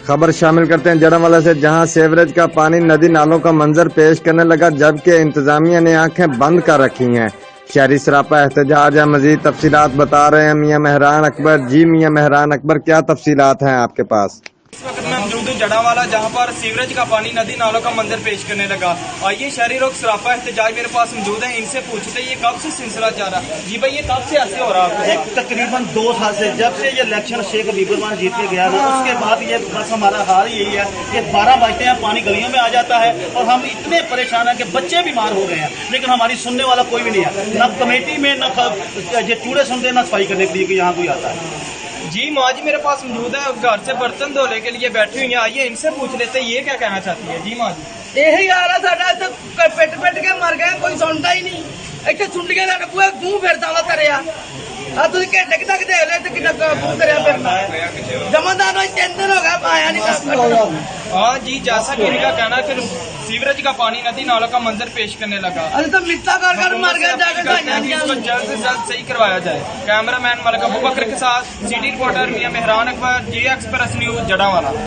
खबर शामिल करते हैं जड़ावाला से, जहां सीवरेज का पानी नदी नालों का मंजर पेश करने लगा, जबकि इंतजामिया ने आंखें बंद कर रखी हैं। शहरी सरापा एहतजाज है। मजीद तफसीलात बता रहे हैं मियां मेहरान अकबर। जी मियां मेहरान अकबर, क्या तफसीलात हैं आपके पास? इस वक्त मैं मौजूद हूँ जड़ावाला, जहाँ पर सीवरेज का पानी नदी नालों का मंजर पेश करने लगा। आइए शहरी लोग सरापा एहतजाज मेरे पास मौजूद है, इनसे पूछते ये कब से सिलसिला चल रहा है। जी भाई, ये कब से ऐसे हो रहा है? तकरीबन 2 साल से, जब से ये इलेक्शन शेख हबीबुर जीत के गया ना, उसके बाद ये बस हमारा हाल यही है कि 12 बजते हैं पानी गलियों में आ जाता है और हम इतने परेशान हैं कि बच्चे बीमार हो गए हैं, लेकिन हमारी सुनने वाला कोई भी नहीं है। न कमेटी में न चूड़े सुनते, न सफाई करने के लिए कि यहाँ कोई आता है। जी माँ जी मेरे पास मौजूद है, घर से बर्तन धोने के लिए बैठी हुई है। आइए इनसे पूछ लेते ये क्या कहना चाहती है। जी माँ जी, यही हाल है साडा, इत्थे पिट पिट के मर गए, कोई सुनता ही नहीं। इत्थे सुंडियां दा बूहे मूंह फिरदा वा करिया आ तुसीं घंटे तक देख ले ते किन्ना मूंह करिया फिरना। जमादार नु 3 दिन हो गया आया नहीं। हाँ जी, जैसा कि इनका कहना है कि सीवरेज का पानी नदी नालों का मंजर पेश करने लगा। अरे तो मित्ता कर मर गए जाके इसको जल्द से जल्द सही करवाया जाए। कैमरामैन मलक अबू बकर के साथ सिटी रिपोर्टर मियां मेहरान अकबर, जी एक्सप्रेस न्यूज जड़ावाला।